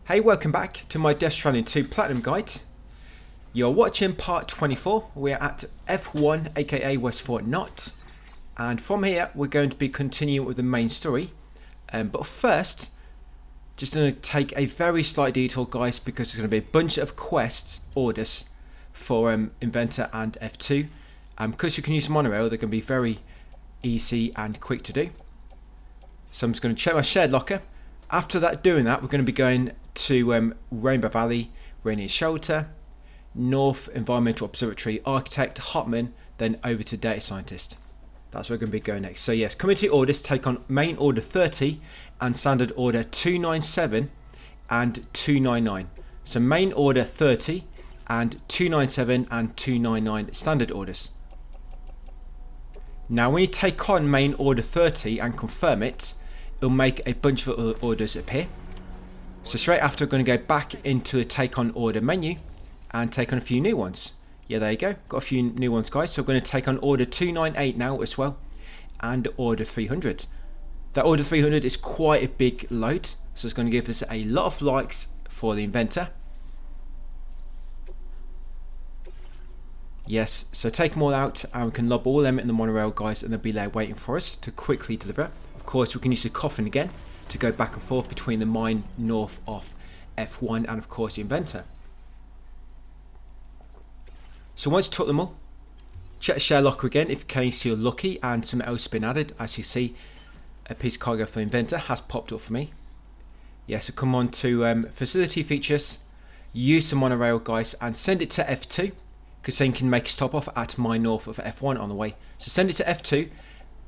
Hey, welcome back to my Death Stranding 2 Platinum Guide. You're watching part 24. We're at F1, aka West Fort Knot. And from here, we're going to be continuing with the main story. But first, just going to take a very slight detour, guys, because there's going to be a bunch of quests, orders, for Inventor and F2. Because you can use Monorail, they're going to be very easy and quick to do. So I'm just going to check my shared locker. After doing that, we're going to be going to Rainbow Valley, Rainier Shelter, North Environmental Observatory, Architect, Hotman, then over to Data Scientist. That's where we're going to be going next. So yes, community orders take on Main Order 30 and Standard Order 297 and 299. So Main Order 30 and 297 and 299 Standard Orders. Now when you take on Main Order 30 and confirm it, it'll make a bunch of orders appear. So straight after, we're going to go back into the take on order menu and take on a few new ones. Yeah, there you go, got a few new ones, guys. So we're going to take on order 298 now as well, and order 300. That order 300 is quite a big load, so it's going to give us a lot of likes for the Inventor. Yes, so take them all out and we can lob all them in the monorail, guys, and they'll be there waiting for us to quickly deliver. Of course, we can use the coffin again to go back and forth between the mine north of F1 and of course the Inventor. So once you took them all, check the share locker again in case you're lucky and something else has been added. As you see, a piece of cargo for the Inventor has popped up for me. Yeah, so come on to facility features, use the monorail, guys, and send it to F2, because then you can make a stop off at mine north of F1 on the way. So send it to F2,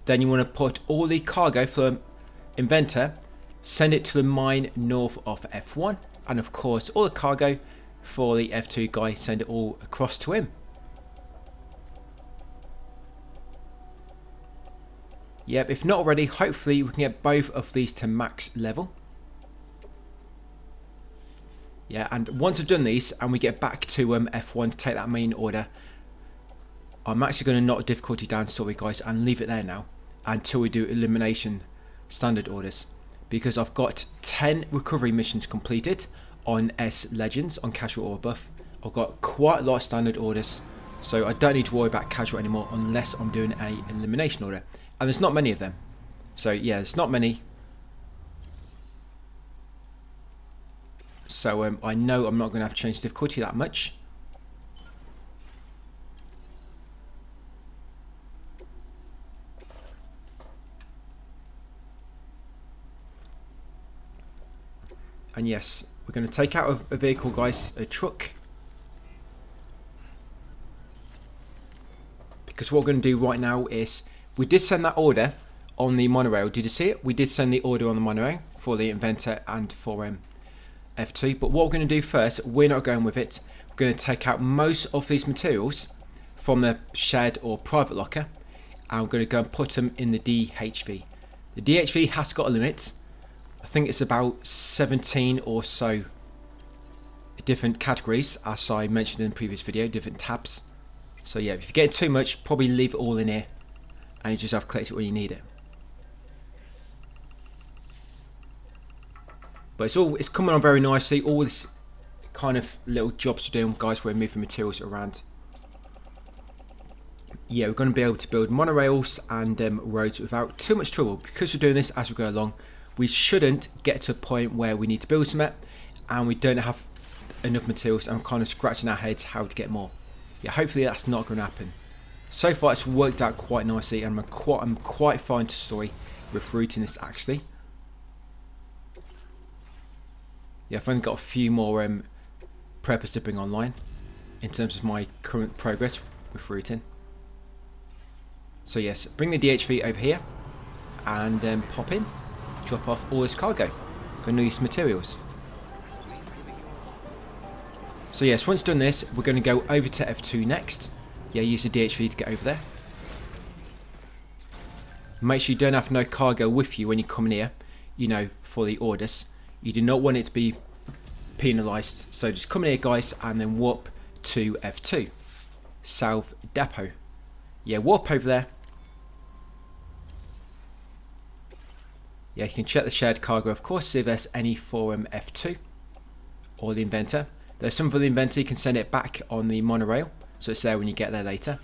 then you want to put all the cargo for the Inventor, send it to the mine north of F1, and of course all the cargo for the F2 guy, send it all across to him. Yep, if not already, hopefully we can get both of these to max level. Yeah, and once I've done these and we get back to F1 to take that main order, I'm actually going to knock difficulty down, sorry guys, and leave it there now until we do elimination standard orders, because I've got 10 recovery missions completed on S Legends on casual or buff. I've got quite a lot of standard orders, so I don't need to worry about casual anymore unless I'm doing a elimination order, and there's not many of them. So yeah, there's not many. So I know I'm not going to have to change difficulty that much. And yes, we're going to take out a vehicle, guys, a truck. Because what we're going to do right now is, we did send that order on the monorail. Did you see it? We did send the order on the monorail for the Inventor and for F2. But what we're going to do first, we're not going with it. We're going to take out most of these materials from the shared or private locker, and we're going to go and put them in the DHV. The DHV has got a limit. I think it's about 17 or so different categories, as I mentioned in the previous video, different tabs. So yeah, if you get too much, probably leave it all in here and you just have to collect it when you need it. But it's coming on very nicely. All this kind of little jobs to do, guys, we're moving materials around. Yeah, we're going to be able to build monorails and roads without too much trouble, because we're doing this as we go along. We shouldn't get to a point where we need to build some and we don't have enough materials and we're kind of scratching our heads how to get more. Yeah, hopefully that's not going to happen. So far it's worked out quite nicely, and I'm quite far into story with routing this actually. Yeah, I've only got a few more preppers to bring online in terms of my current progress with routing. So yes, bring the DHV over here and then pop in. Drop off all this cargo for these materials. So yes, once done this, we're going to go over to F2 next. Yeah, use the DHV to get over there. Make sure you don't have no cargo with you when you come in here, you know, for the orders. You do not want it to be penalised. So just come in here, guys, and then warp to F2 South Depot. Yeah, warp over there. Yeah, you can check the shared cargo, of course, see if there's any for F2. or the inventor. There's some for the inventor, you can send it back on the monorail, so it's there when you get there later.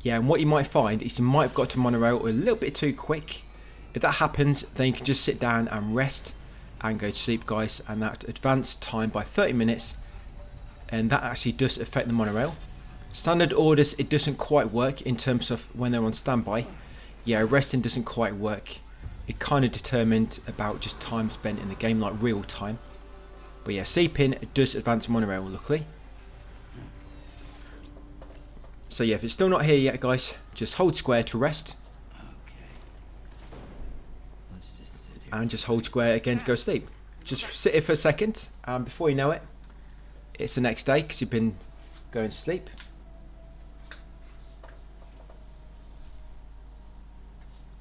Yeah, and what you might find is you might have got to monorail a little bit too quick. If that happens, then you can just sit down and rest and go to sleep, guys, and that advance time by 30 minutes, and that actually does affect the monorail. Standard orders, it doesn't quite work in terms of when they're on standby. Yeah, resting doesn't quite work. It kind of determined about just time spent in the game, like real time. But yeah, sleeping, it does advance monorail, luckily. So yeah, if it's still not here yet, guys, just hold square to rest. And just hold square again to go to sleep. Just sit here for a second, and before you know it, it's the next day because you've been going to sleep.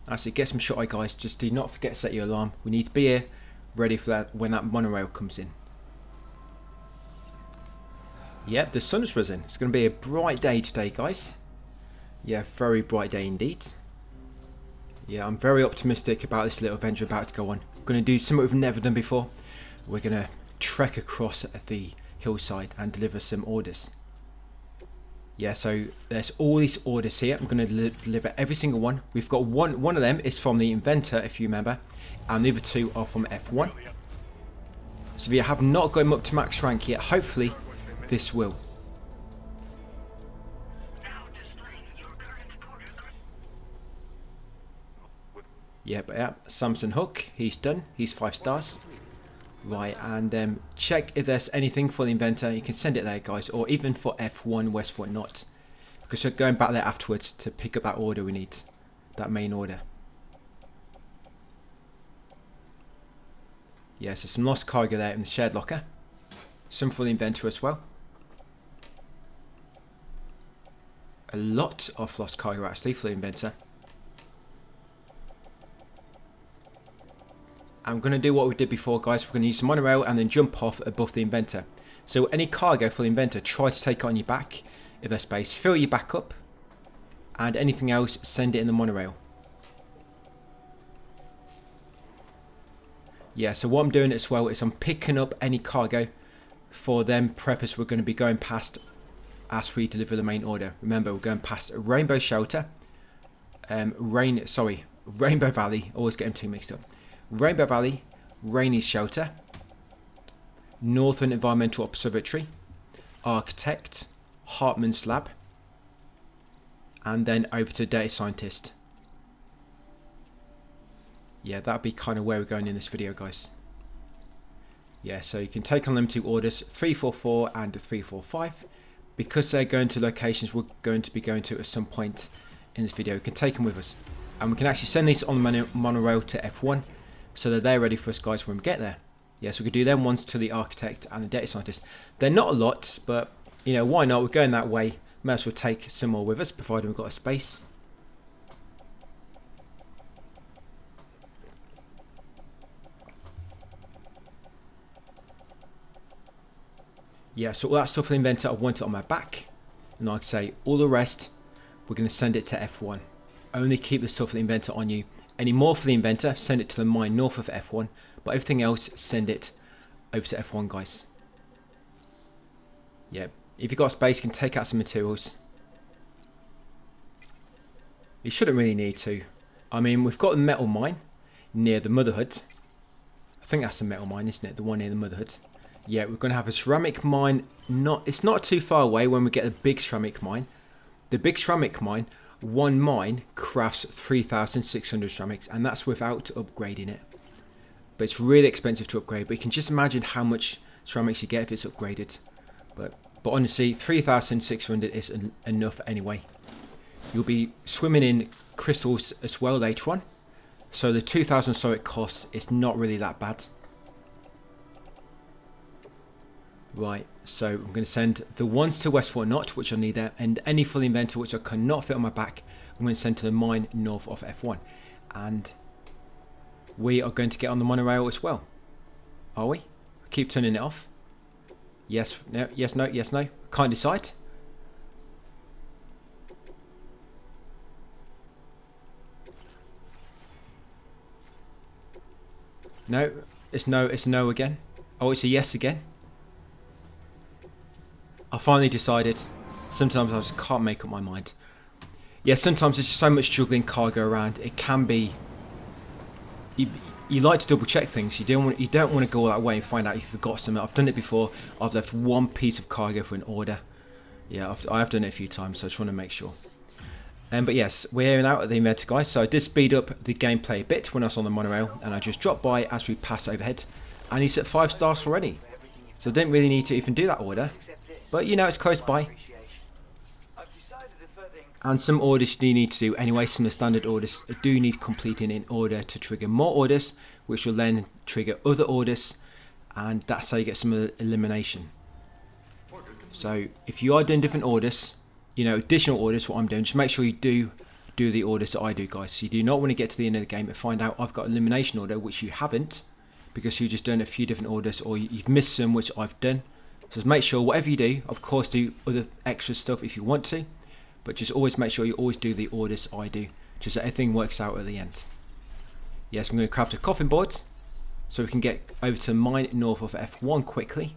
Actually, get some shot eye, guys. Just do not forget to set your alarm. We need to be here, ready for that when that monorail comes in. Yep, the sun's risen. It's going to be a bright day today, guys. Yeah, very bright day indeed. Yeah, I'm very optimistic about this little adventure about to go on. We're going to do something we've never done before. We're going to trek across the hillside and deliver some orders. Yeah, so there's all these orders here. I'm going to deliver every single one. We've got one of them is from the inventor, if you remember, and the other two are from F1. So if you have not got him up to max rank yet, hopefully this will. Yeah, but yeah, Samson Hook, he's done. He's 5 stars. Right, and check if there's anything for the inventor. You can send it there, guys, or even for F1 Westford not, because we're going back there afterwards to pick up that order we need, that main order. Yeah, so some lost cargo there in the shared locker. Some for the inventor as well. A lot of lost cargo actually for the inventor. I'm going to do what we did before, guys. We're going to use the monorail and then jump off above the inventor. So any cargo for the inventor, try to take it on your back if there's space. Fill your back up, and anything else, send it in the monorail. Yeah, so what I'm doing as well is I'm picking up any cargo for them preppers we're going to be going past as we deliver the main order. Remember, we're going past Rainbow Shelter, Rainbow Valley, always get them too mixed up. Rainbow Valley, Rainey's Shelter, Northern Environmental Observatory, Architect, Hartman's Lab, and then over to Data Scientist. Yeah, that'll be kind of where we're going in this video, guys. Yeah, so you can take on them two orders, 344 and 345. Because they're going to locations we're going to be going to at some point in this video, we can take them with us. And we can actually send these on the monorail to F1, so that they're ready for us, guys, when we get there. Yeah, so we could do them once to the Architect and the Data Scientist. They're not a lot, but, you know, why not? We're going that way. May as well take some more with us, provided we've got a space. Yeah, so all that stuff for the inventor, I want it on my back. And like I say, all the rest, we're going to send it to F1. Only keep the stuff for the inventor on you. Any more for the inventor, send it to the mine north of F1. But everything else, send it over to F1, guys. Yeah, if you've got space, you can take out some materials. You shouldn't really need to. I mean, we've got the metal mine near the Motherhood. I think that's a metal mine, isn't it? The one near the Motherhood. Yeah, we're going to have a ceramic mine. It's not too far away when we get the big ceramic mine. The big ceramic mine, one mine crafts 3,600 ceramics, and that's without upgrading it. But it's really expensive to upgrade, but you can just imagine how much ceramics you get if it's upgraded. But honestly, 3,600 is enough anyway. You'll be swimming in crystals as well later on, so the 2,000 so it costs is not really that bad. Right, so I'm going to send the ones to West Fort Knot, which I need there, and any for the inventor which I cannot fit on my back, I'm going to send to the mine north of F1. And we are going to get on the monorail as well. Are we? Keep turning it off. Yes, no, yes, no, yes, no. Can't decide. No, it's no, it's no again. Oh, it's a yes again. I finally decided. Sometimes I just can't make up my mind. Yeah, sometimes there's so much juggling cargo around. It can be. You like to double check things. You don't want to go all that way and find out you forgot something. I've done it before. I've left one piece of cargo for an order. Yeah, I've done it a few times, so I just want to make sure. But yes, we're now at the inventor, guys. So I did speed up the gameplay a bit when I was on the monorail, and I just dropped by as we passed overhead, and he's at 5 stars already. So I didn't really need to even do that order, but you know it's close by. And some orders you need to do anyway. Some of the standard orders do need completing in order to trigger more orders, which will then trigger other orders, and that's how you get some elimination. So if you are doing different orders, you know, additional orders, what I'm doing, just make sure you do the orders that I do, guys. So you do not want to get to the end of the game and find out I've got an elimination order, which you haven't, because you've just done a few different orders, or you've missed some which I've done. So just make sure whatever you do, of course do other extra stuff if you want to, but just always make sure you always do the orders I do, just so everything works out at the end. Yes, I'm going to craft a coffin board so we can get over to mine north of F1 quickly.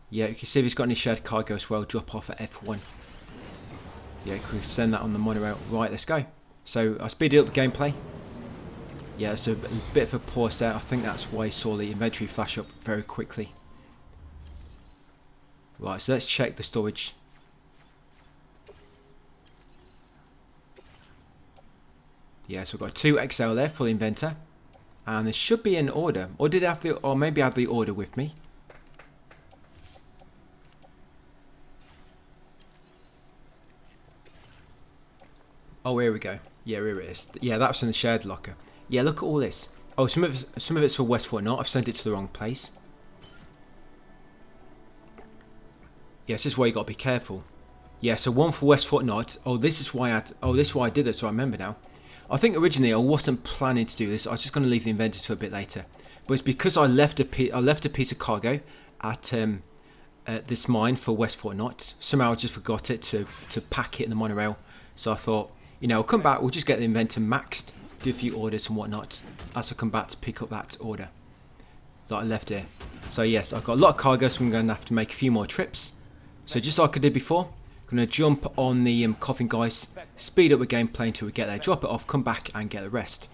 Yeah, you can see if he's got any shared cargo as well, drop off at F1. Yeah, we can send that on the monorail. Right, let's go. So I speeded up the gameplay. Yeah, it's a bit of a pause there. I think that's why you saw the inventory flash up very quickly. Right, so let's check the storage. Yeah, so we've got 2 XL there for the inventor. And there should be an order. Or did I have the, or maybe I have the order with me. Oh, here we go. Yeah, here it is. Yeah, that's in the shared locker. Yeah, look at all this. Oh, some of it's for West Fort Knot. I've sent it to the wrong place. Yeah, this is why you got to be careful. Yeah, so one for West Fort Knot. Oh, this is why I did this. So I remember now. I think originally I wasn't planning to do this. I was just going to leave the inventor to a bit later. But it's because I left a piece of cargo at this mine for West Fort Knot. Somehow I just forgot it to pack it in the monorail. So I thought, you know, I'll come back. We'll just get the inventor maxed. Do a few orders and whatnot as I come back to pick up that order that I left here. So yes, I've got a lot of cargo, so I'm going to have to make a few more trips. So just like I did before, I'm going to jump on the coffin, guys, speed up the gameplay until we get there, drop it off, come back and get the rest.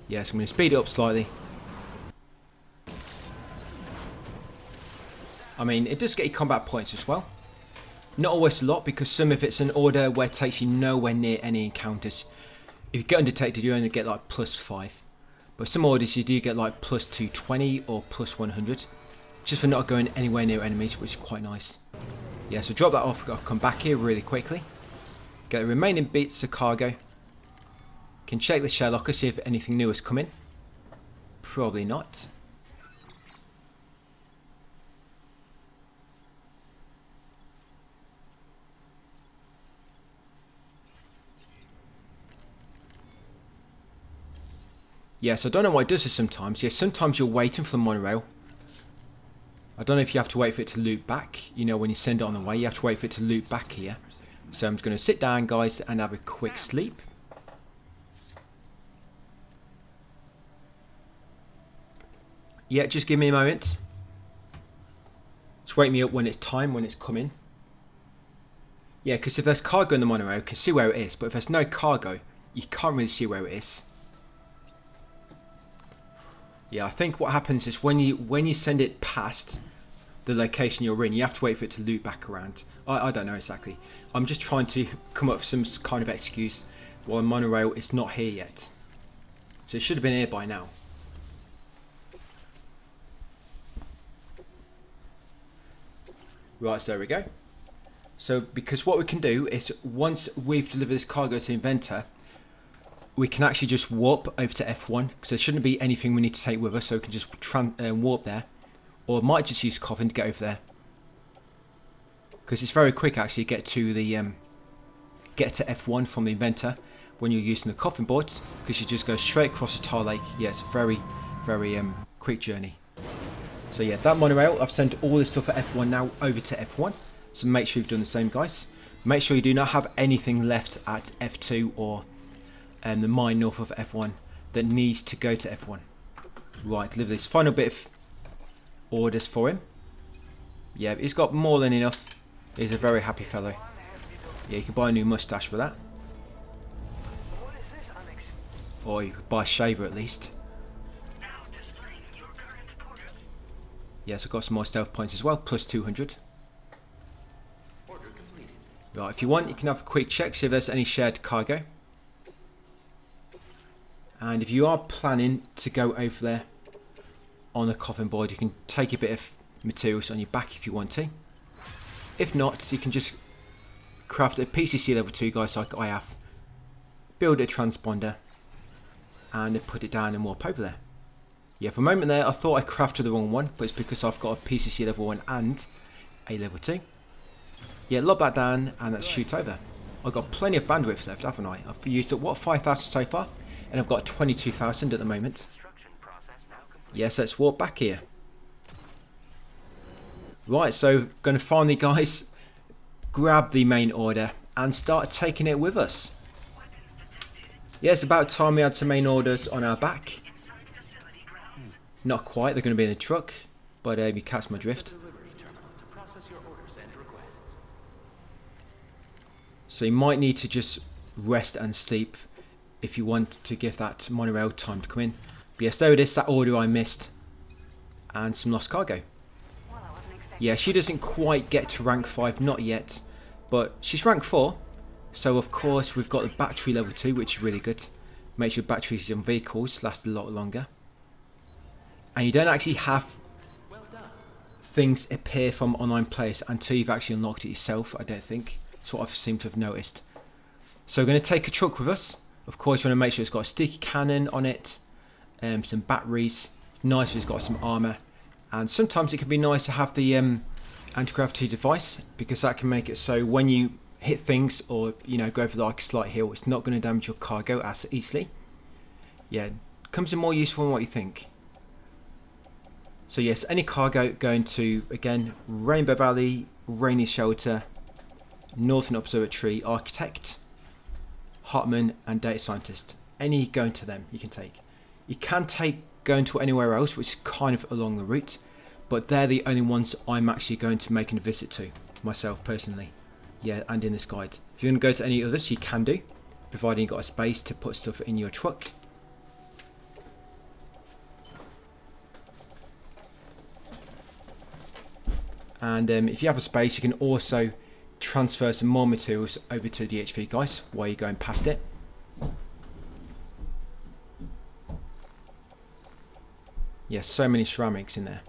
Yes, I'm going to speed it up slightly. I mean, it does get you combat points as well. Not always a lot, because some of it's an order where it takes you nowhere near any encounters. If you get undetected, you only get like +5. But some orders you do get like +220 or +100. Just for not going anywhere near enemies, which is quite nice. Yeah, so drop that off, I'll come back here really quickly. Get the remaining bits of cargo. Can check the share locker, see if anything new has come in. Probably not. Yes, I don't know why it does this sometimes. Yes, sometimes you're waiting for the monorail. I don't know if you have to wait for it to loop back. You know, when you send it on the way, you have to wait for it to loop back here. So I'm just going to sit down, guys, and have a quick sleep. Yeah, just give me a moment. Just wake me up when it's time, when it's coming. Yeah, because if there's cargo in the monorail, you can see where it is. But if there's no cargo, you can't really see where it is. Yeah, I think what happens is when you send it past the location you're in, you have to wait for it to loop back around. I don't know exactly. I'm just trying to come up with some kind of excuse while the monorail is not here yet. So it should have been here by now. Right, so there we go. So because what we can do is once we've delivered this cargo to the inventor, we can actually just warp over to F1, because there shouldn't be anything we need to take with us, so we can just warp there. Or might just use coffin to get over there, because it's very quick actually get to F1 from the inventor when you're using the coffin boards, because you just go straight across the tile lake. Yeah, it's a very quick journey. So yeah, that monorail, I've sent all this stuff for F1 now over to F1. So make sure you've done the same, guys. Make sure you do not have anything left at F2 or the mine north of F1 that needs to go to F1. Right, deliver this final bit of orders for him. Yeah, he's got more than enough. He's a very happy fellow. Yeah, you can buy a new mustache for that. Or you could buy a shaver at least. Yes, I've got some more stealth points as well, plus 200. Right, if you want, you can have a quick check, see if there's any shared cargo. And if you are planning to go over there on the coffin board, you can take a bit of materials on your back if you want to. If not, you can just craft a PCC level 2, guys, like I have. Build a transponder and put it down and warp over there. Yeah, for a moment there, I thought I crafted the wrong one, but it's because I've got a PCC level 1 and a level 2. Yeah, lob that down and let's shoot over. I've got plenty of bandwidth left, haven't I? I've used up, what, 5,000 so far? And I've got 22,000 at the moment. Yes, let's walk back here. Right, so going to finally, guys, grab the main order and start taking it with us. Yeah, it's about time we had some main orders on our back. Not quite, they're going to be in the truck, but you catch my drift. So you might need to just rest and sleep if you want to give that monorail time to come in. But yes, there it is, that order I missed. And some lost cargo. Yeah, she doesn't quite get to rank 5, not yet. But she's rank 4. So of course we've got the battery level 2, which is really good. Makes your batteries on vehicles last a lot longer. And you don't actually have things appear from online players until you've actually unlocked it yourself, I don't think. That's what I seem to have noticed. So we're going to take a truck with us. Of course you want to make sure it's got a sticky cannon on it. Some batteries. It's nice if it's got some armour. And sometimes it can be nice to have the anti-gravity device, because that can make it so when you hit things or go over like a slight hill, it's not going to damage your cargo as easily. Yeah, it comes in more useful than what you think. So yes, any cargo going to, again, Rainbow Valley, Rainy Shelter, Northern Observatory, Architect, Hartman and Data Scientist. Any going to them you can take. You can take going to anywhere else, which is kind of along the route, but they're the only ones I'm actually going to make a visit to, myself personally. Yeah, and in this guide. If you're going to go to any others, you can do, providing you've got a space to put stuff in your truck. And if you have a space, you can also transfer some more materials over to the HV, guys, while you're going past it. Yes, so many ceramics in there.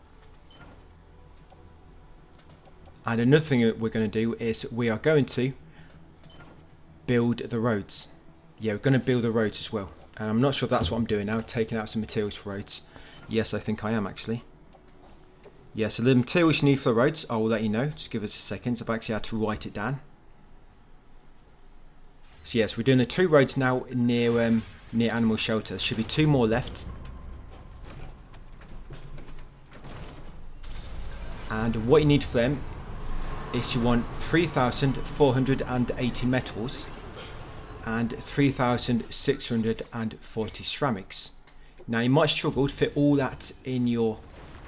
And another thing that we're going to do is we are going to build the roads. Yeah, we're going to build the roads as well. And I'm not sure if that's what I'm doing now, taking out some materials for roads. Yes, I think I am actually. Yeah, so the materials you need for the roads, I will let you know. Just give us a second. I've actually had to write it down. So yes, we're doing the 2 roads now near Animal Shelter. There should be 2 more left. And what you need for them is you want 3,480 metals and 3,640 ceramics. Now you might struggle to fit all that in your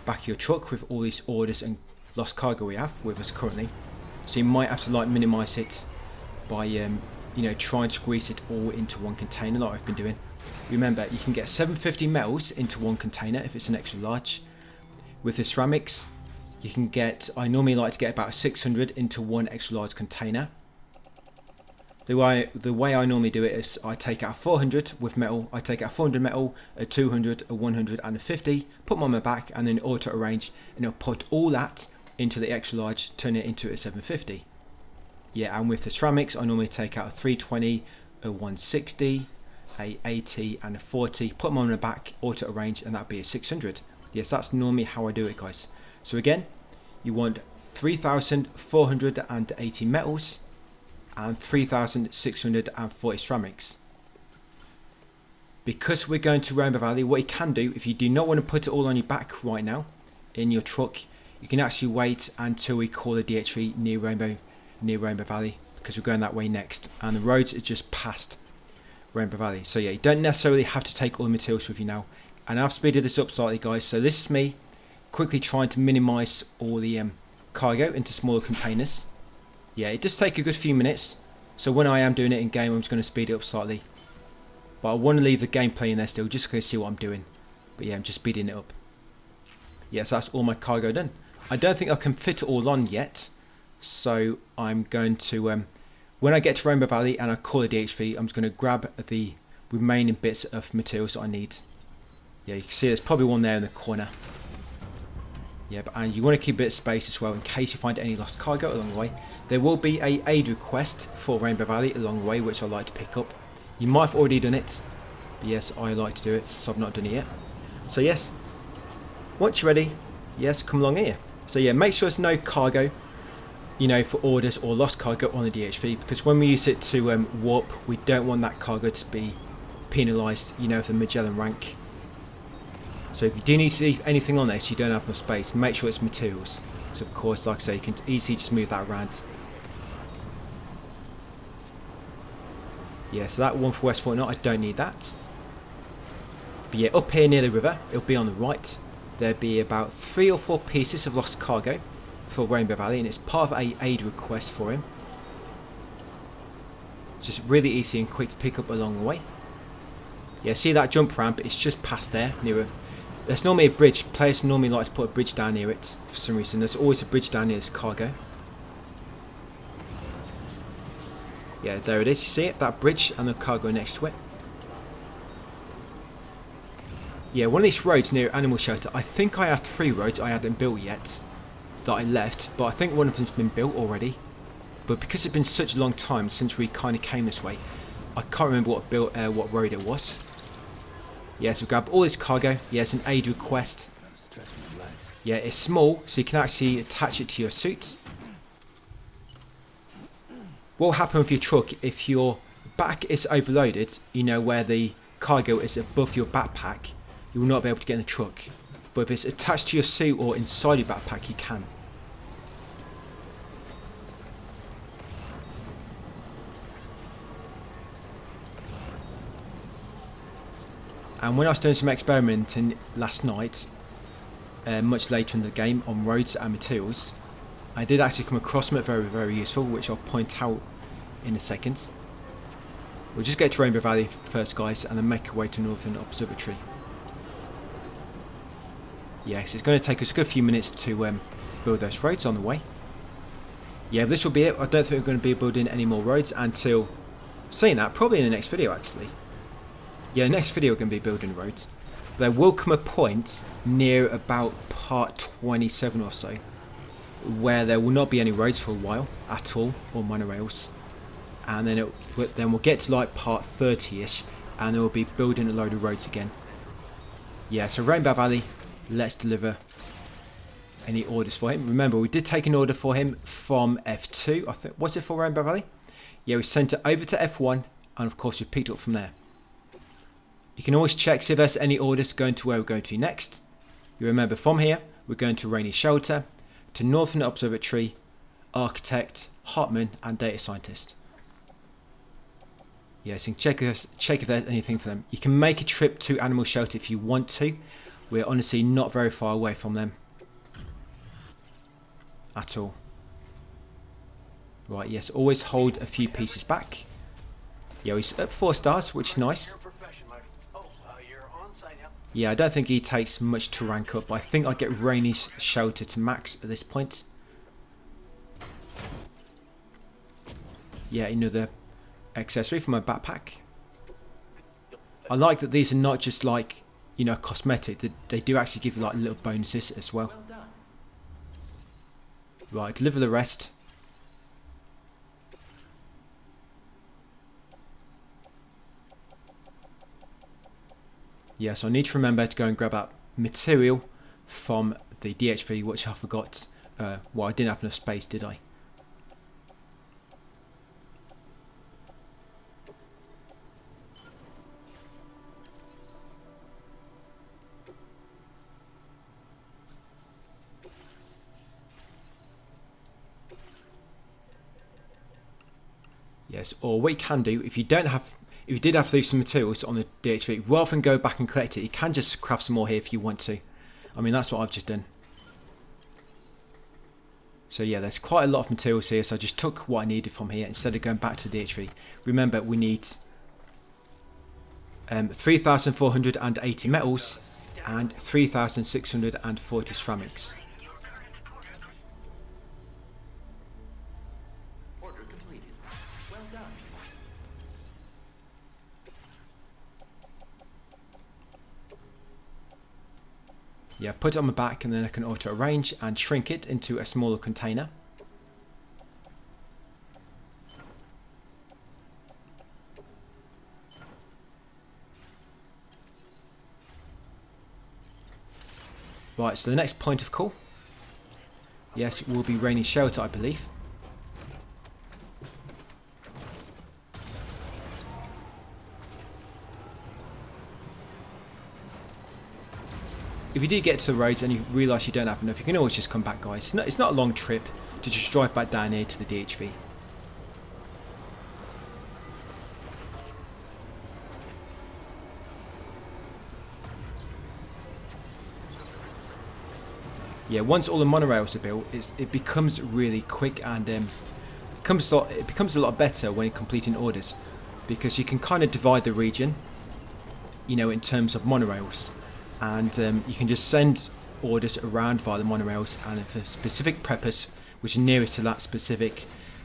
back of your truck with all these orders and lost cargo we have with us currently, so you might have to like minimize it by trying to squeeze it all into one container like I've been doing. Remember, you can get 750 metals into one container if it's an extra large. With the ceramics you can get, I normally like to get about 600 into one extra large container. The way I normally do it is I take out 400 with metal, I take out 400 metal, a 200, a 100 and a 50, put them on my back and then auto arrange, and I'll put all that into the extra large, turn it into a 750. Yeah, and with the ceramics I normally take out a 320, a 160, a 80 and a 40, put them on my back, auto arrange, and that'd be a 600. Yes, that's normally how I do it, guys. So again, you want 3,480 metals and 3,640 ceramics. Because we're going to Rainbow Valley, what you can do, if you do not want to put it all on your back right now, in your truck, you can actually wait until we call the DH3 near Rainbow Valley, because we're going that way next, and the roads are just past Rainbow Valley. So yeah, you don't necessarily have to take all the materials with you now. And I've speeded this up slightly, guys, so this is me quickly trying to minimize all the cargo into smaller containers. Yeah, it does take a good few minutes, so when I am doing it in game, I'm just going to speed it up slightly. But I want to leave the gameplay in there still, just so you can see what I'm doing. But yeah, I'm just speeding it up. Yeah, so that's all my cargo done. I don't think I can fit it all on yet, so I'm going to, when I get to Rainbow Valley and I call a DHV, I'm just going to grab the remaining bits of materials that I need. Yeah, you can see there's probably one there in the corner. Yeah, and you want to keep a bit of space as well in case you find any lost cargo along the way. There will be a aid request for Rainbow Valley along the way, which I like to pick up. You might have already done it. Yes, I like to do it, so I've not done it yet. So yes, once you're ready, yes, come along here. So yeah, make sure there's no cargo, you know, for orders or lost cargo on the DHV, because when we use it to warp, we don't want that cargo to be penalised, you know, with the Magellan rank. So if you do need to leave anything on this, you don't have enough space, make sure it's materials. So of course, like I say, you can easily just move that around. Yeah, so that one for West Fortnite, I don't need that. But yeah, up here near the river, it'll be on the right. There'll be about 3 or 4 pieces of lost cargo for Rainbow Valley, and it's part of a aid request for him. Just really easy and quick to pick up along the way. Yeah, see that jump ramp? It's just past there, near a... There's normally a bridge. Players normally like to put a bridge down near it for some reason. There's always a bridge down near this cargo. Yeah, there it is. You see it? That bridge and the cargo next to it. Yeah, one of these roads near Animal Shelter. I think I had 3 roads I hadn't built yet that I left, but I think one of them's been built already. But because it's been such a long time since we kind of came this way, I can't remember what road it was. Yeah, so grab all this cargo. Yeah, it's an aid request. Yeah, it's small, so you can actually attach it to your suit. What will happen with your truck if your back is overloaded, you know, where the cargo is above your backpack, you will not be able to get in the truck. But if it's attached to your suit or inside your backpack, you can. And when I was doing some experimenting last night, much later in the game, on roads and materials, I did actually come across something very, very useful, which I'll point out in a second. We'll just get to Rainbow Valley first, guys, and then make our way to Northern Observatory. Yes, it's going to take us a good few minutes to build those roads on the way. Yeah, this will be it. I don't think we're going to be building any more roads until, saying that, probably in the next video actually. Yeah, next video we're going to be building roads. There will come a point near about part 27 or so where there will not be any roads for a while at all, or monorails. And then we'll get to like part 30ish and then we'll be building a load of roads again. Yeah, so Rainbow Valley, let's deliver any orders for him. Remember, we did take an order for him from F2, I think. Was it for Rainbow Valley? Yeah, we sent it over to F1 and of course we picked it up from there. You can always check see if there's any orders going to where we're going to next. You remember, from here we're going to Rainy Shelter, to Northern Observatory, Architect, Hartman and Data Scientist. Yes, you can check if there's anything for them. You can make a trip to Animal Shelter if you want to. We're honestly not very far away from them at all. Right, yes, always hold a few pieces back. Yeah, he's at 4 stars, which is nice. Yeah, I don't think he takes much to rank up. I think I get Rainy's Shelter to max at this point. Yeah, another accessory for my backpack. I like that these are not just like, you know, cosmetic. They do actually give you like little bonuses as well. Right, deliver the rest. Yes, I need to remember to go and grab that material from the DHV, which I forgot. Well, I didn't have enough space, did I? Yes, or what you can do, if you did have to leave some materials on the DHV, rather than go back and collect it, you can just craft some more here if you want to. I mean, that's what I've just done. So yeah, there's quite a lot of materials here, so I just took what I needed from here instead of going back to the DHV. Remember, we need 3,480 metals and 3,640 ceramics. Yeah, put it on my back and then I can auto arrange and shrink it into a smaller container. Right, so the next point of call, yes, it will be Rainy Shelter, I believe. If you do get to the roads and you realise you don't have enough, you can always just come back, guys. It's not a long trip to just drive back down here to the DHV. Yeah, once all the monorails are built, it becomes really quick, and it becomes a lot better when completing orders, because you can kind of divide the region, you know, in terms of monorails. And you can just send orders around via the monorails, and for a specific purpose which is nearest to that specific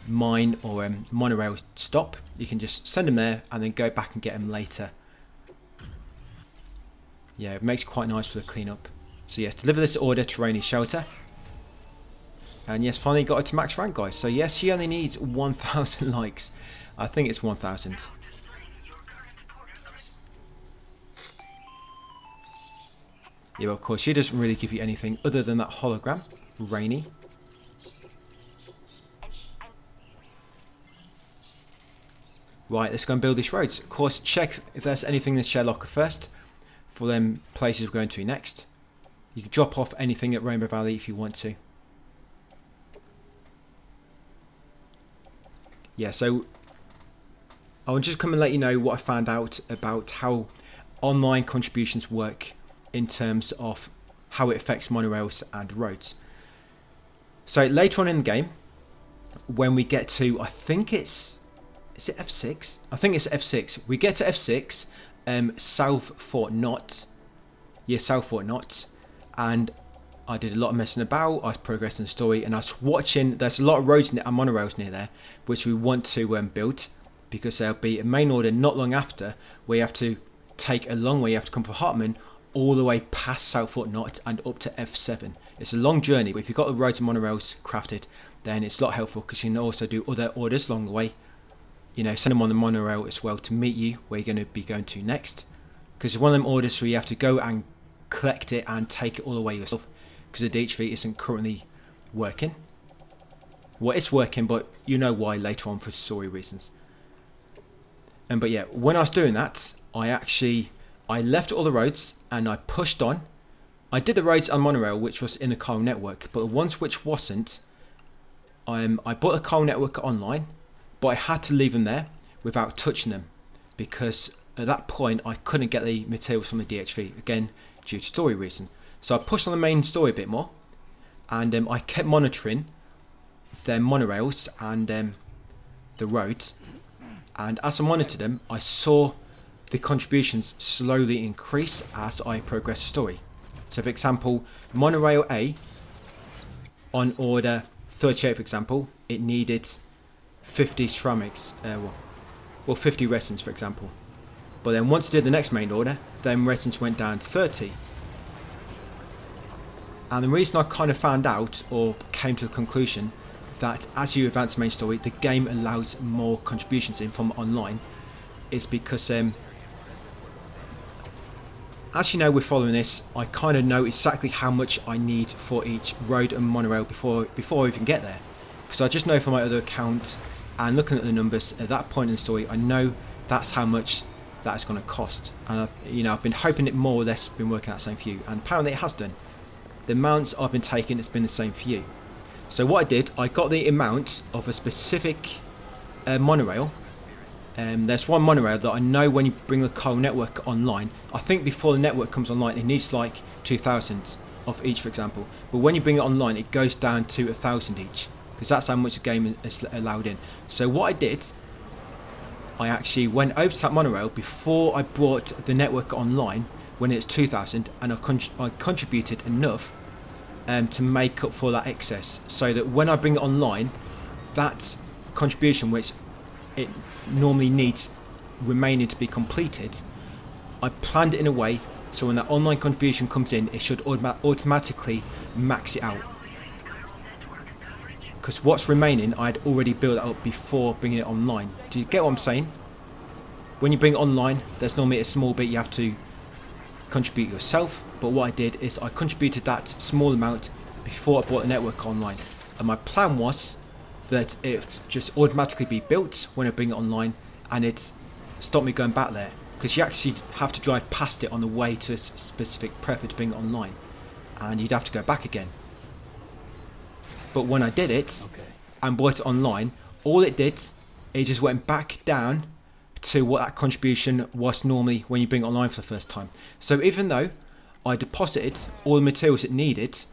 mine or monorail stop, you can just send them there and then go back and get them later. Yeah, it makes it quite nice for the cleanup. So yes, deliver this order to Rainy Shelter. And yes, finally got it to max rank, guys. So yes, she only needs 1,000 likes. I think it's 1,000. Yeah, of course, she doesn't really give you anything other than that hologram, Rainy. Right, let's go and build these roads. Of course, check if there's anything in the share locker first, for them places we're going to next. You can drop off anything at Rainbow Valley if you want to. Yeah, so I will just come and let you know what I found out about how online contributions work in terms of how it affects monorails and roads. So later on in the game, when we get to, I think is it F6? I think it's F6. We get to F6, South Fort Knott. Yeah, South Fort Knott. And I did a lot of messing about, I was progressing the story, and I was watching, there's a lot of roads and monorails near there, which we want to build, because there'll be a main order not long after, where you have to take a long way, you have to come from Hartman, all the way past South Fort Knott and up to F7. It's a long journey, but if you've got the roads and monorails crafted, then it's a lot helpful, because you can also do other orders along the way. You know, send them on the monorail as well to meet you where you're going to be going to next. Because it's one of them orders where you have to go and collect it and take it all the way yourself, because the DHV isn't currently working. Well, it's working, but you know why later on for story reasons. But yeah, when I was doing that, I left all the roads and I pushed on. I did the roads and monorail, which was in the Carl network, but the ones which wasn't, I bought a Carl network online, but I had to leave them there without touching them, because at that point I couldn't get the materials from the DHV, again due to story reasons. So I pushed on the main story a bit more, and I kept monitoring their monorails and the roads, and as I monitored them, I saw the contributions slowly increase as I progressed the story. So for example, monorail A, on order 38 for example, it needed 50 ceramics, 50 resins for example. But then once I did the next main order, then resins went down to 30. And the reason I kind of found out, or came to the conclusion, that as you advance the main story, the game allows more contributions in from online, is because, as you know, we're following this, I kind of know exactly how much I need for each road and monorail before I even get there. Because I just know from my other account, and looking at the numbers at that point in the story, I know that's how much that is going to cost. And I've been hoping it more or less been working out the same for you, and apparently it has done. The amounts I've been taking, it's been the same for you. So what I did, I got the amount of a specific monorail, there's one monorail that I know when you bring the coal network online, I think before the network comes online it needs like 2,000 of each, for example, but when you bring it online it goes down to 1,000 each, because that's how much the game is allowed in. So what I did, I actually went over to that monorail before I brought the network online when it's 2,000, and I contributed enough to make up for that excess, so that when I bring it online, that contribution which it normally needs remaining to be completed, I planned it in a way so when that online contribution comes in it should automatically max it out, because what's remaining I'd already built up before bringing it online. Do you get what I'm saying? When you bring it online there's normally a small bit you have to contribute yourself, but what I did is I contributed that small amount before I brought the network online, and my plan was that it just automatically be built when I bring it online, and it stopped me going back there, because you actually have to drive past it on the way to a specific prepper to bring it online, and you'd have to go back again. But when I did it and brought it online, all it did, it just went back down to what that contribution was normally when you bring it online for the first time. So even though I deposited all the materials it needed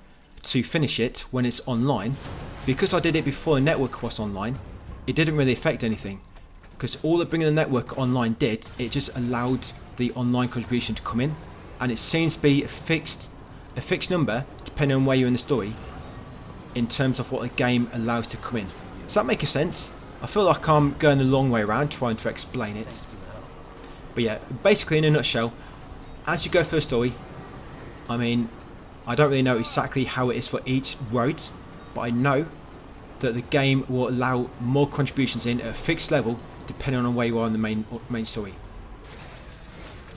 to finish it when it's online, because I did it before the network was online, it didn't really affect anything, because all that bringing the network online did, it just allowed the online contribution to come in, and it seems to be a fixed number depending on where you're in the story in terms of what the game allows to come in. Does that make sense? I feel like I'm going the long way around trying to explain it, but yeah, basically in a nutshell, as you go through the story, I mean, I don't really know exactly how it is for each road, but I know that the game will allow more contributions in at a fixed level depending on where you are in the main story.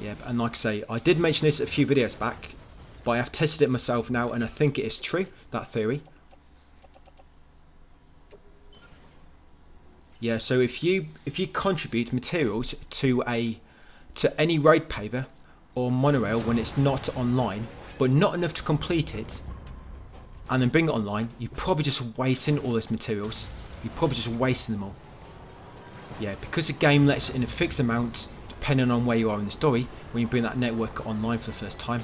Yeah, and like I say, I did mention this a few videos back, but I have tested it myself now and I think it is true, that theory. Yeah, so if you contribute materials to any road paver or monorail when it's not online, but not enough to complete it, and then bring it online, you're probably just wasting all those materials. You're probably just wasting them all. Yeah, because the game lets it in a fixed amount depending on where you are in the story when you bring that network online for the first time.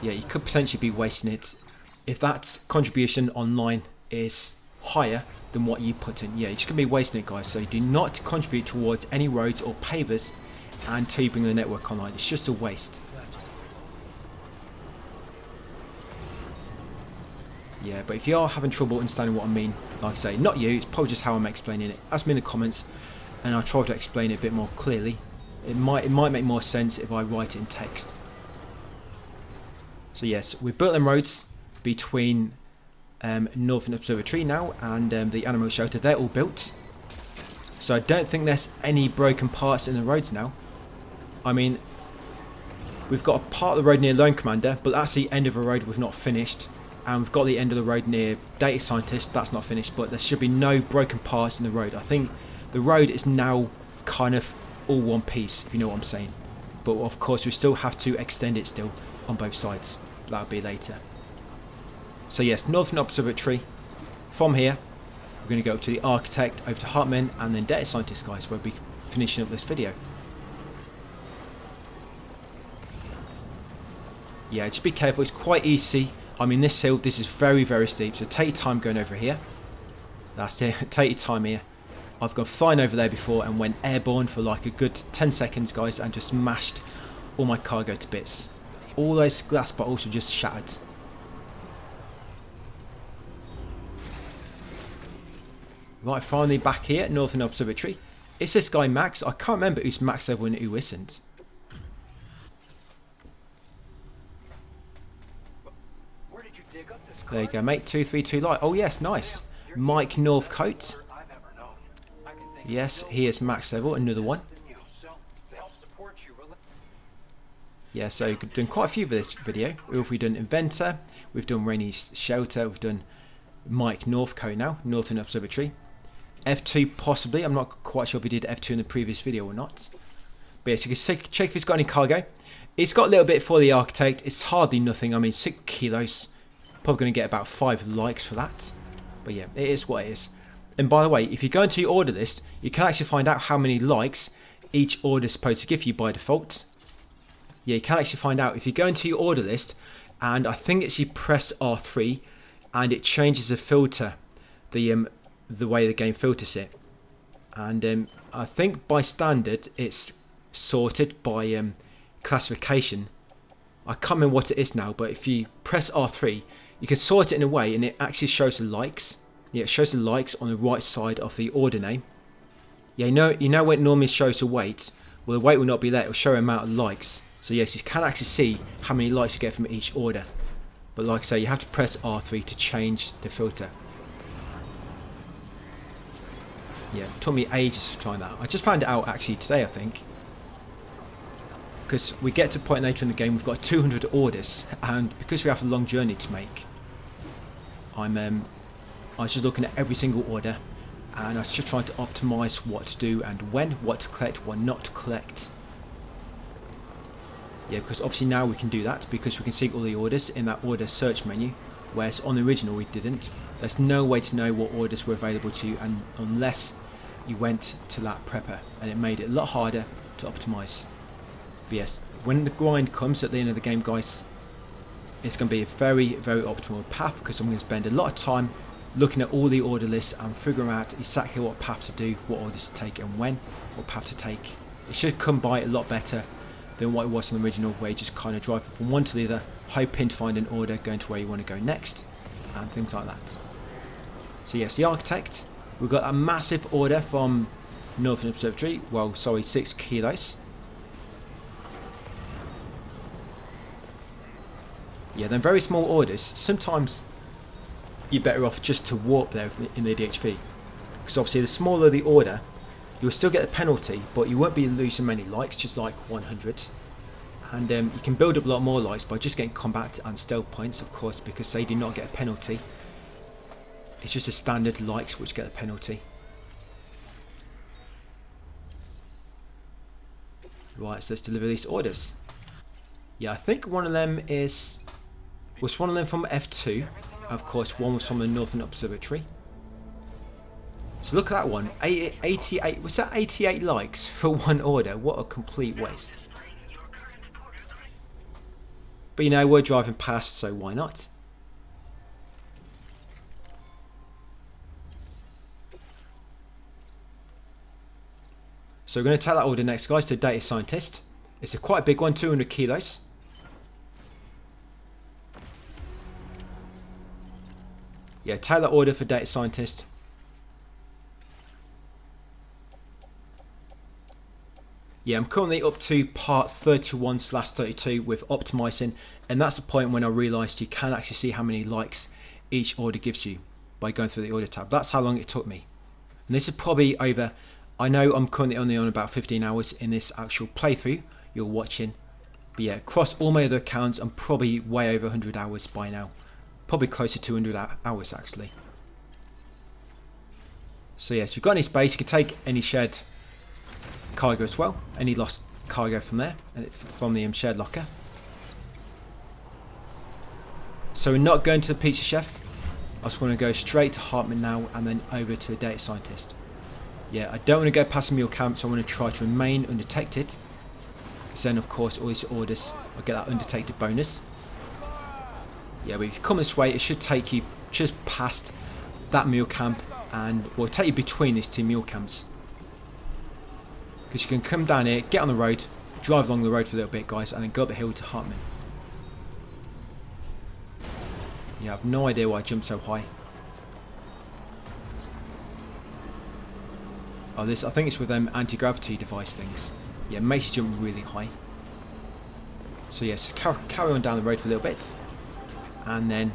Yeah, you could potentially be wasting it if that contribution online is higher than what you put in. Yeah, you're just going to be wasting it, guys. So do not contribute towards any roads or pavers until you bring the network online. It's just a waste. Yeah, but if you are having trouble understanding what I mean, like I say, not you, it's probably just how I'm explaining it. Ask me in the comments and I'll try to explain it a bit more clearly. It might make more sense if I write it in text. So yes, we've built them roads between Northern Observatory now and the animal shelter. They're all built. So I don't think there's any broken parts in the roads now. I mean, we've got a part of the road near Lone Commander, but that's the end of a road we've not finished. And we've got the end of the road near Data Scientist, that's not finished, but there should be no broken parts in the road. I think the road is now kind of all one piece, if you know what I'm saying. But of course we still have to extend it still on both sides. That'll be later. So yes, Northern Observatory. From here, we're going to go up to the Architect, over to Hartman, and then Data Scientist, guys, where we'll be finishing up this video. Yeah, just be careful, it's quite easy. I mean, this hill, this is very, very steep, so take your time going over here. That's it, take your time here. I've gone flying over there before and went airborne for like a good 10 seconds, guys, and just smashed all my cargo to bits. All those glass bottles are just shattered. Right, finally back here at Northern Observatory. Is this guy Max? I can't remember who's Max level and who isn't. There you go, mate. 232 light. Oh yes, nice. Mike Northcote. Yes, he is max level. Another one. Yeah, so we've done quite a few for this video. We've done Inventor, we've done Rainy's Shelter, we've done Mike Northcote now, Northern Observatory. F2 possibly. I'm not quite sure if we did F2 in the previous video or not. But yes, you can check if it's got any cargo. It's got a little bit for the Architect. It's hardly nothing. I mean, 6 kilos. Probably going to get about 5 likes for that. But yeah, it is what it is. And by the way, if you go into your order list, you can actually find out how many likes each order is supposed to give you by default. Yeah, you can actually find out if you go into your order list, and I think it's you press R3 and it changes the filter, the way the game filters it. And I think by standard it's sorted by classification. I can't remember what it is now, but if you press R3 you can sort it in a way and it actually shows the likes. Yeah, it shows the likes on the right side of the order name. Yeah, you know when it normally shows the weight, well the weight will not be there, it will show the amount of likes. So yes, you can actually see how many likes you get from each order. But like I say, you have to press R3 to change the filter. Yeah, it took me ages to find that. I just found it out actually today, I think. Because we get to a point later in the game, we've got 200 orders, and because we have a long journey to make, I was just looking at every single order, and I was just trying to optimise what to do and when, what to collect, what not to collect. Yeah, because obviously now we can do that because we can see all the orders in that order search menu, whereas on the original we didn't. There's no way to know what orders were available to you and unless you went to that prepper, and it made it a lot harder to optimise. But yes, when the grind comes at the end of the game, guys, it's going to be a very, very optimal path because I'm going to spend a lot of time looking at all the order lists and figuring out exactly what path to do, what orders to take and when, what path to take. It should come by a lot better than what it was in the original, where you just kind of drive from one to the other, hoping to find an order going to where you want to go next and things like that. So yes, the architect, we've got a massive order from Northern Observatory, well sorry, 6 kilos. Yeah, then very small orders, sometimes you're better off just to warp there in the DHV, because obviously the smaller the order, you'll still get a penalty, but you won't be losing many likes, just like 100. And you can build up a lot more likes by just getting combat and stealth points, of course, because they do not get a penalty. It's just a standard likes which get a penalty. Right, so let's deliver these orders. Yeah, I think one of them was one of them from F2. Of course, one was from the Northern Observatory. So look at that one, 88, was that 88 likes for one order? What a complete waste. But you know, we're driving past, so why not? So we're going to take that order next, guys, to Data Scientist. It's a quite big one, 200 kilos. Yeah, take that order for Data Scientist. Yeah, I'm currently up to part 31/32 with optimising, and that's the point when I realised you can actually see how many likes each order gives you by going through the order tab. That's how long it took me. And this is probably over, I know I'm currently only on about 15 hours in this actual playthrough you're watching, but yeah, across all my other accounts I'm probably way over 100 hours by now. Probably close to 200 hours actually. So yes, you've got any space, you can take any shared cargo as well, any lost cargo from there, from the shared locker. So we're not going to the pizza chef, I just want to go straight to Hartman now and then over to the Data Scientist. Yeah, I don't want to go past the mule camp, so I want to try to remain undetected, because then of course all these orders I'll get that undetected bonus. Yeah, but if you come this way, it should take you just past that mule camp, and will take you between these two mule camps. Because you can come down here, get on the road, drive along the road for a little bit, guys, and then go up the hill to Hartman. Yeah, I have no idea why I jumped so high. Oh, this, I think it's with them anti-gravity device things. Yeah, it makes you jump really high. So yes, carry on down the road for a little bit. And then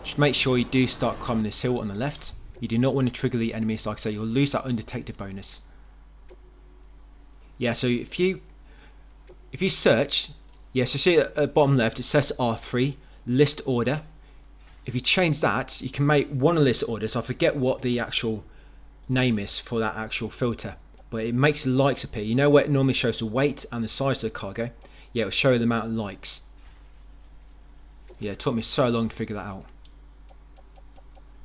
just make sure you do start climbing this hill on the left. You do not want to trigger the enemies, like I say, you'll lose that undetected bonus. Yeah, so if you search, yeah, so see at the bottom left it says R3, list order. If you change that, you can make one list order, so I forget what the actual name is for that actual filter, but it makes likes appear. You know where it normally shows the weight and the size of the cargo? Yeah, it'll show the amount of likes. Yeah, it took me so long to figure that out.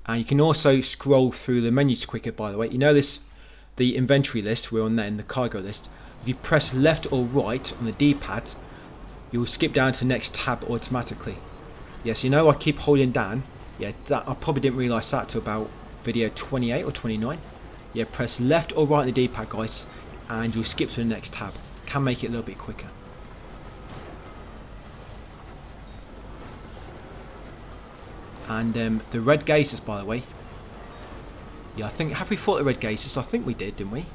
And you can also scroll through the menus quicker, by the way. You know this, the inventory list, we're on there in the cargo list. If you press left or right on the D-pad, you will skip down to the next tab automatically. Yes, you know I keep holding down. Yeah, that I probably didn't realise that till about video 28 or 29. Yeah, press left or right on the D-pad, guys, and you'll skip to the next tab. Can make it a little bit quicker. And the red gazers, by the way. Yeah, I think, have we fought the red gazers? I think we did, didn't we?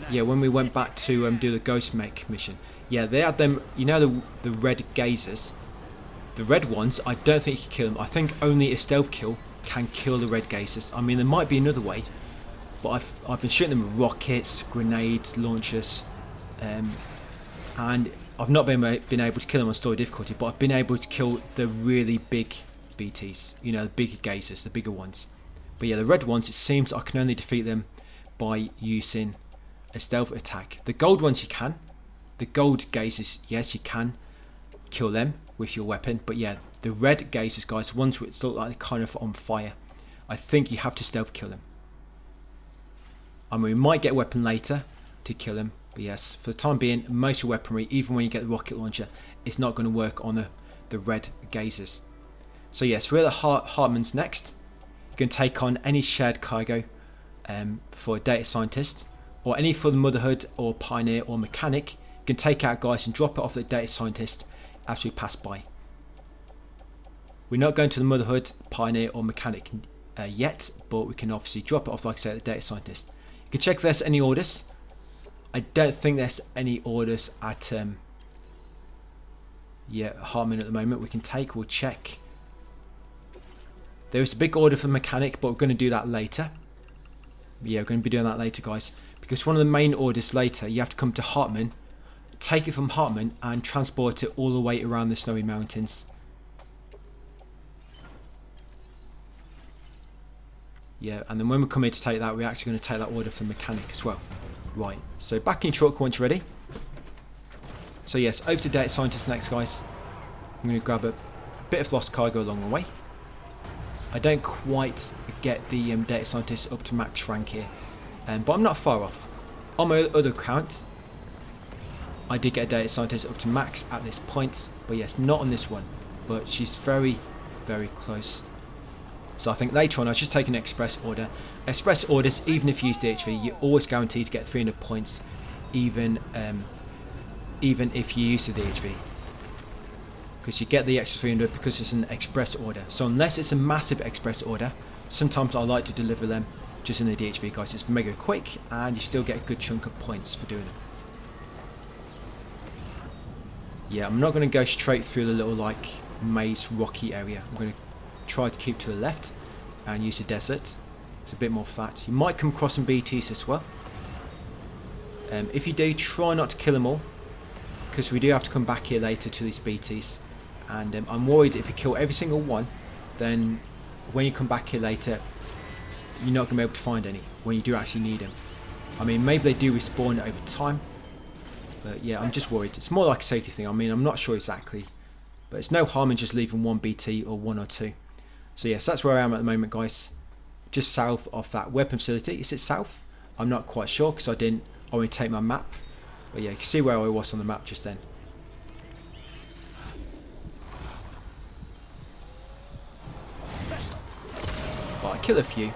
Yeah, when we went back to do the ghost mech mission. Yeah, they had them, you know, the red gazers. The red ones, I don't think you can kill them. I think only a stealth kill can kill the red gazers. I mean, there might be another way, but I've been shooting them with rockets, grenades, launchers, and I've not been able to kill them on story difficulty, but I've been able to kill the really big BTs, you know, the bigger gazers, the bigger ones. But yeah, the red ones, it seems I can only defeat them by using a stealth attack. The gold ones you can. The gold gazers, yes, you can kill them with your weapon. But yeah, the red gazers, guys, ones which look like they're kind of on fire, I think you have to stealth kill them. I mean, we might get a weapon later to kill them. But yes, for the time being, most of your weaponry, even when you get the rocket launcher, it's not going to work on the red gazers. So yes, we're at Hartman's next. You can take on any shared cargo for a data scientist, or any for the Motherhood or Pioneer or Mechanic. You can take out guys and drop it off the data scientist as we pass by. We're not going to the Motherhood, Pioneer or Mechanic yet, but we can obviously drop it off, like I said, at the data scientist. You can check if there's any orders. I don't think there's any orders at Hartman at the moment. We can take, we'll check. There is a big order for Mechanic, but we're going to do that later. Yeah, we're going to be doing that later, guys, because one of the main orders later, you have to come to Hartman, take it from Hartman and transport it all the way around the snowy mountains. Yeah, and then when we come here to take that, we're actually going to take that order from Mechanic as well. Right, so back in truck once you're ready. So yes, over to data scientist next, guys. I'm going to grab a bit of lost cargo along the way. I don't quite get the data scientist up to max rank here, but I'm not far off. On my other account, I did get a data scientist up to max at this point, but yes, not on this one. But she's very, very close. So I think later on I'll just take an express order. Express orders, even if you use DHV, you're always guaranteed to get 300 points, even if you use the DHV. Because you get the extra 300 because it's an express order. So unless it's a massive express order, sometimes I like to deliver them just in the DHV, guys. It's mega quick and you still get a good chunk of points for doing them. Yeah, I'm not going to go straight through the little like maze rocky area. I'm going to try to keep to the left and use the desert. It's a bit more flat. You might come across some BTs as well. If you do, try not to kill them all, because we do have to come back here later to these BTs, and I'm worried if you kill every single one, then when you come back here later, you're not going to be able to find any when you do actually need them. I mean, maybe they do respawn over time, but yeah, I'm just worried. It's more like a safety thing. I mean, I'm not sure exactly, but it's no harm in just leaving one BT or one or two. So yes, that's where I am at the moment, guys. Just south of that weapon facility. Is it south? I'm not quite sure because I didn't orientate my map. But yeah, you can see where I was on the map just then. But I killed a few.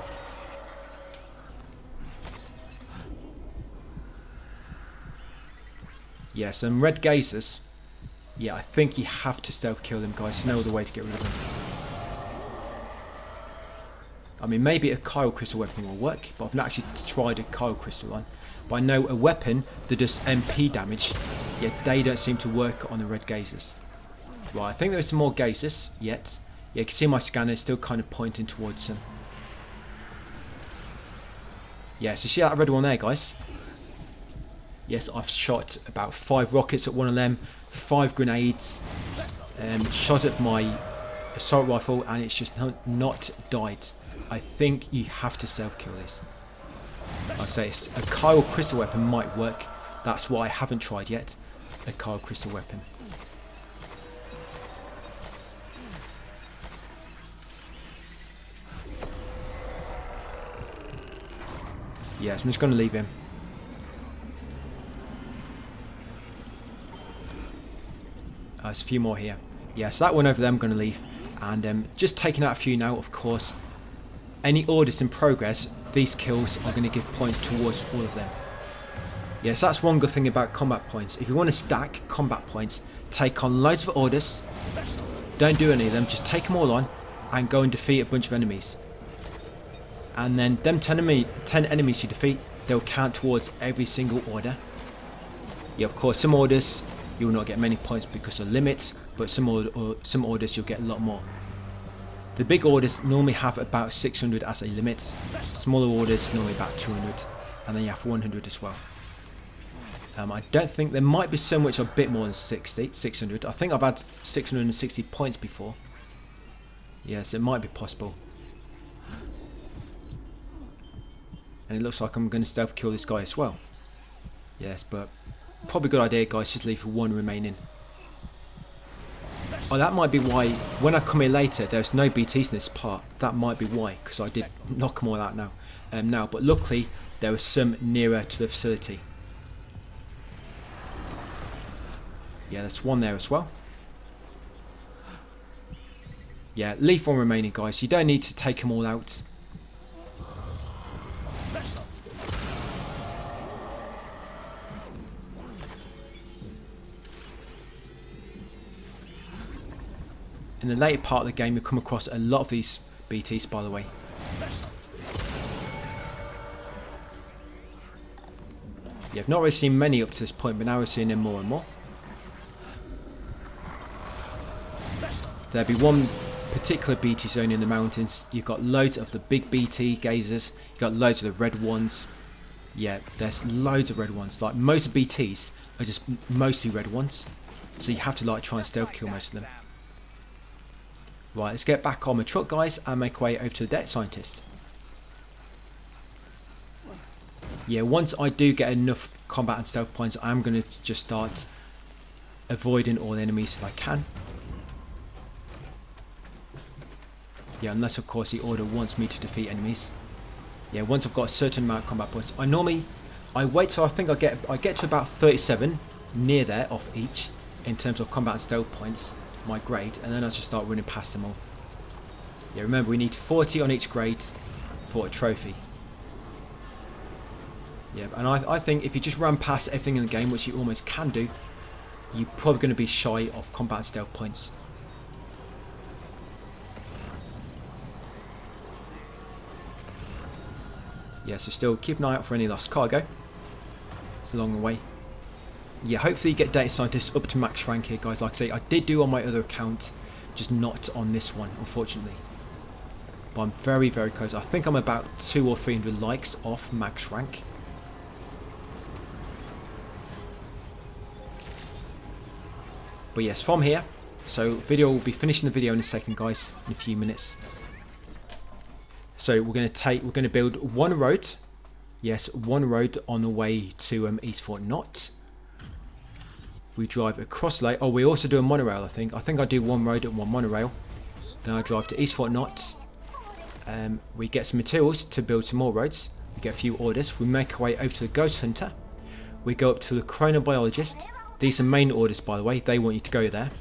Yeah, some red gazers. Yeah, I think you have to stealth kill them, guys. There's no other way to get rid of them. I mean, maybe a Kyle Crystal weapon will work, but I've not actually tried a Kyle Crystal on. But I know a weapon that does MP damage, yet they don't seem to work on the red gazers. Right, I think there's some more gazers yet. Yeah, you can see my scanner is still kind of pointing towards them. Yeah, so see that red one there, guys? Yes, I've shot about 5 rockets at one of them, 5 grenades, shot at my assault rifle, and it's just not died. I think you have to self-kill this. Like I say, a Kyle Crystal weapon might work. That's what I haven't tried yet. A Kyle Crystal weapon. Yes, I'm just going to leave him. There's a few more here. Yes, that one over there I'm going to leave. And just taking out a few now, of course. Any orders in progress, these kills are going to give points towards all of them. Yes, that's one good thing about combat points. If you want to stack combat points, take on loads of orders. Don't do any of them, just take them all on and go and defeat a bunch of enemies. And then them 10 enemies you defeat, they'll count towards every single order. Yeah, of course, some orders you will not get many points because of limits, but some orders you'll get a lot more. The big orders normally have about 600 as a limit. Smaller orders normally about 200, and then you have 100 as well. I don't think there might be some which are a bit more than 600. I think I've had 660 points before. Yes, it might be possible. And it looks like I'm going to stealth kill this guy as well. Yes, but probably a good idea, guys, just leave one remaining. Oh, that might be why when I come here later there's no BTs in this part. That might be why, because I did knock them all out now. But luckily there was some nearer to the facility. Yeah, there's one there as well. Yeah, leave one remaining, guys. You don't need to take them all out. In the later part of the game, you'll come across a lot of these BTs, by the way. Yeah, I've not really seen many up to this point, but now we're seeing them more and more. There'll be one particular BT zone in the mountains. You've got loads of the big BT gazers. You've got loads of the red ones. Yeah, there's loads of red ones. Like most BTs are just mostly red ones. So you have to like try and stealth kill most of them. Right, let's get back on the truck, guys, and make our way over to the Death Scientist. Yeah, once I do get enough combat and stealth points, I'm going to just start avoiding all enemies if I can. Yeah, unless of course the order wants me to defeat enemies. Yeah, once I've got a certain amount of combat points, I wait till I think I get to about 37, near there off each, in terms of combat and stealth points, my grade, and then I just start running past them all. Yeah, remember we need 40 on each grade for a trophy. Yeah, and I think if you just run past everything in the game, which you almost can do, you're probably going to be shy of combat and stealth points. Yeah, so still keep an eye out for any lost cargo along the way. Yeah, hopefully you get Data Scientist up to max rank here, guys. Like I say, I did do on my other account, just not on this one, unfortunately. But I'm very, very close. I think I'm about 200 or 300 likes off max rank. But yes, from here, so video will be finishing the video in a second, guys, in a few minutes. So we're going to build one road. Yes, one road on the way to East Fort Knot. We drive across lake. Oh, we also do a monorail, I think. I think I do one road and one monorail. Then I drive to East Fort Knot. We get some materials to build some more roads. We get a few orders. We make our way over to the Ghost Hunter. We go up to the Chronobiologist. These are main orders, by the way. They want you to go there.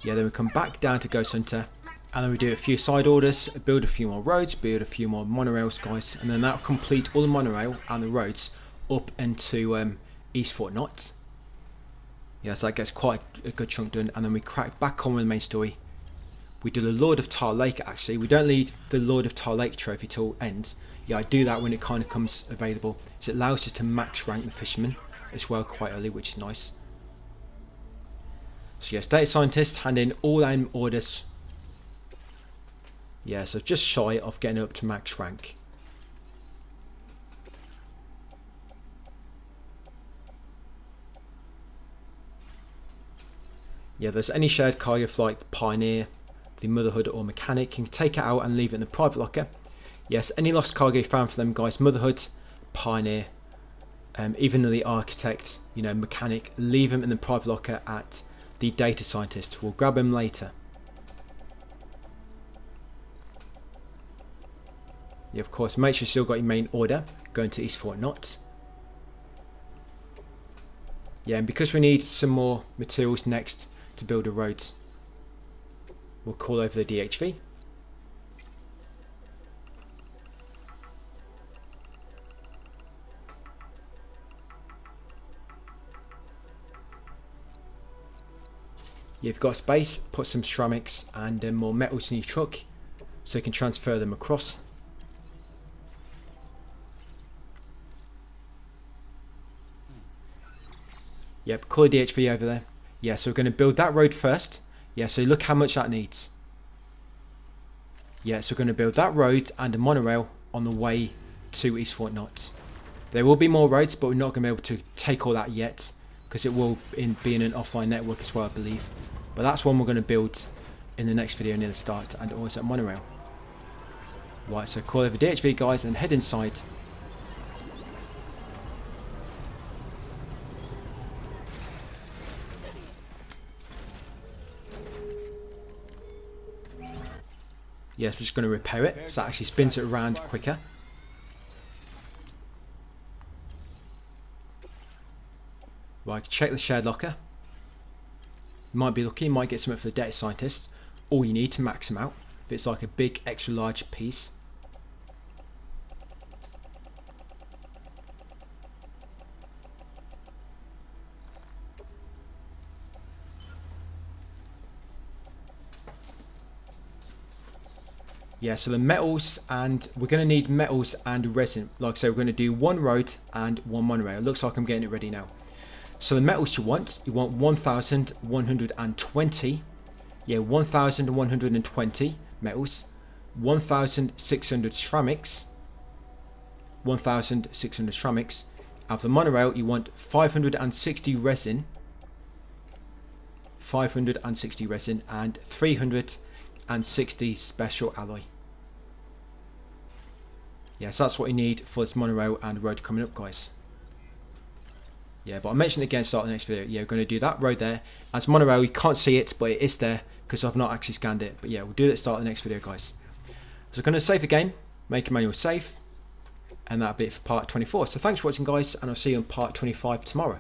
Yeah, then we come back down to Ghost Hunter. And then we do a few side orders, build a few more roads, build a few more monorails, guys. And then that'll complete all the monorail and the roads up into East Fort Knot. Yeah, so that gets quite a good chunk done. And then we crack back on with the main story. We do the Lord of Tar Lake, actually. We don't leave the Lord of Tar Lake trophy till end. Yeah, I do that when it kind of comes available. So it allows us to max rank the fisherman as well quite early, which is nice. So yes, Data Scientist, hand in all them orders. Yeah, so just shy of getting up to max rank. Yeah, there's any shared cargo like the Pioneer, the Motherhood or Mechanic, you can take it out and leave it in the private locker. Yes, any lost cargo found for them, guys, Motherhood, Pioneer, even the Architect, you know, Mechanic, leave them in the private locker at the Data Scientist. We'll grab them later. Yeah, of course, make sure you still got your main order. going to East Fort Knott. Yeah, and because we need some more materials next to build a road, we'll call over the DHV. You've got space, put some ceramics and more metals in your truck so you can transfer them across. Yep, call the DHV over there. Yeah, so we're going to build that road first. Yeah, so look how much that needs. Yeah, so we're going to build that road and a monorail on the way to East Fort Knott. There will be more roads, but we're not going to be able to take all that yet, because it will be in an offline network as well, I believe. But that's one we're going to build in the next video near the start, and also a monorail. Right, so call over DHV guys and head inside. Yes, we're just going to repair it, so that actually spins it around quicker. Right, check the shared locker. You might be lucky, you might get something for the data scientist. All you need to max them out. If it's like a big extra large piece. Yeah, so the metals, and we're going to need metals and resin. Like I said, we're going to do one road and one monorail. It looks like I'm getting it ready now. So the metals you want 1,120. Yeah, 1,120 metals. 1,600 ceramics. 1,600 ceramics. And for the monorail, you want 560 resin. 560 resin and 360 special alloy. Yes, that's what you need for this monorail and road coming up, guys. Yeah, but I'll mention it again start the next video. Yeah, we're going to do that road there. As monorail, you can't see it, but it is there because I've not actually scanned it. But yeah, we'll do it at the start of the next video, guys. So I'm going to save the game, make a manual save, and that'll be it for part 24. So thanks for watching, guys, and I'll see you in part 25 tomorrow.